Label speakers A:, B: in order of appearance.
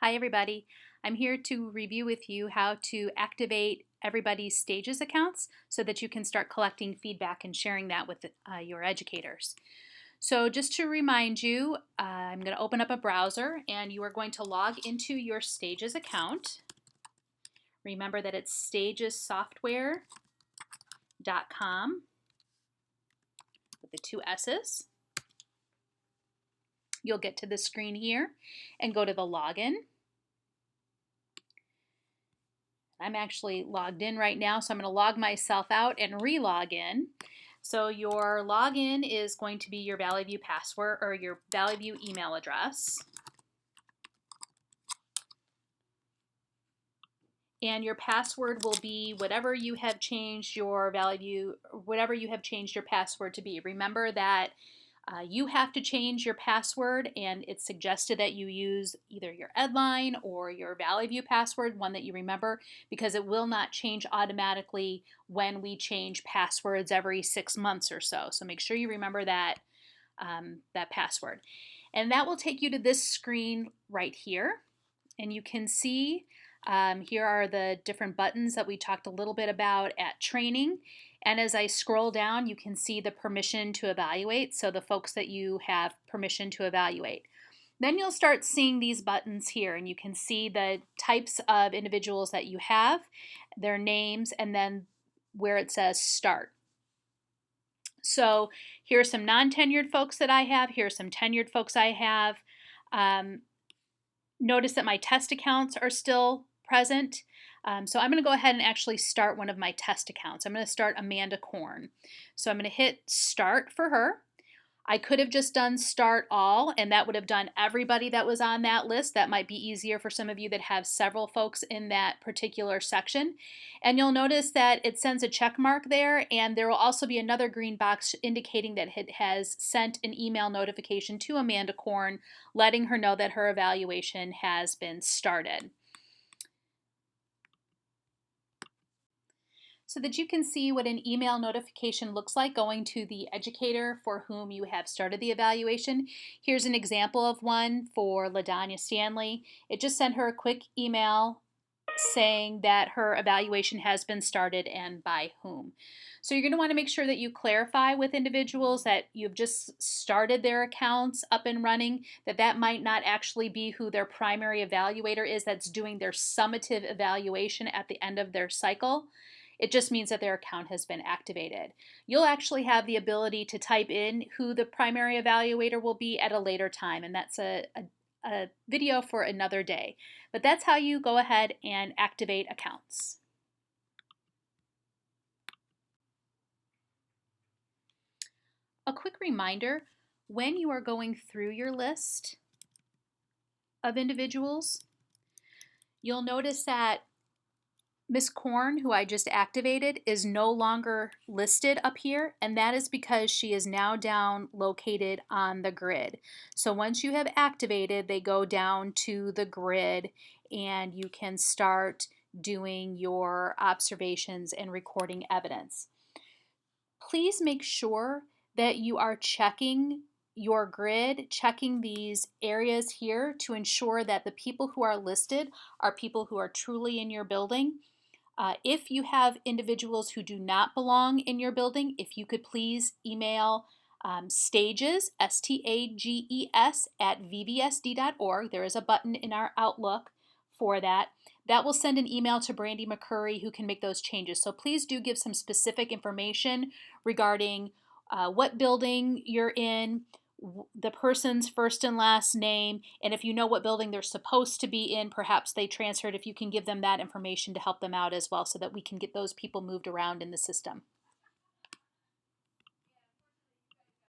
A: Hi everybody. I'm here to review with you how to activate everybody's Stages accounts so that you can start collecting feedback and sharing that with your educators. So just to remind you, I'm going to open up a browser and you are going to log into your Stages account. Remember that it's stagessoftware.com with the two S's. You'll get to this screen here and go to the login. I'm actually logged in right now, so I'm going to log myself out and re-log in. So your login is going to be your Valley View password or your Valley View email address. And your password will be whatever you have changed your Valley View, whatever you have changed your password to be. Remember that you have to change your password, and it's suggested that you use either your Edline or your Valley View password, one that you remember, because it will not change automatically when we change passwords every 6 months or so. So make sure you remember that, that password. And that will take you to this screen right here. And you can see here are the different buttons that we talked a little bit about at training. And as I scroll down, you can see the permission to evaluate, so the folks that you have permission to evaluate. Then you'll start seeing these buttons here, and you can see the types of individuals that you have, their names, and then where it says start. So here's some non-tenured folks that I have. Here's some tenured folks I have. Notice that my test accounts are still present. So I'm going to go ahead and actually start one of my test accounts. I'm going to start Amanda Korn. So I'm going to hit start for her. I could have just done start all, and that would have done everybody that was on that list. That might be easier for some of you that have several folks in that particular section. And you'll notice that it sends a check mark there, and there will also be another green box indicating that it has sent an email notification to Amanda Korn, letting her know that her evaluation has been started. So that you can see what an email notification looks like going to the educator for whom you have started the evaluation. Here's an example of one for LaDonya Stanley. It just sent her a quick email saying that her evaluation has been started and by whom. So you're going to want to make sure that you clarify with individuals that you've just started their accounts up and running, that might not actually be who their primary evaluator is that's doing their summative evaluation at the end of their cycle. It just means that their account has been activated. You'll actually have the ability to type in who the primary evaluator will be at a later time, and that's a video for another day. But that's how you go ahead and activate accounts. A quick reminder, when you are going through your list of individuals, you'll notice that Miss Korn, who I just activated, is no longer listed up here, and that is because she is now down located on the grid. So once you have activated, they go down to the grid and you can start doing your observations and recording evidence. Please make sure that you are checking your grid, checking these areas here to ensure that the people who are listed are people who are truly in your building. If you have individuals who do not belong in your building, if you could please email stages, STAGES, at vvsd.org. There is a button in our Outlook for that. That will send an email to Brandy McCurry who can make those changes. So please do give some specific information regarding what building you're in, the person's first and last name, and if you know what building they're supposed to be in, perhaps they transferred, if you can give them that information to help them out as well so that we can get those people moved around in the system.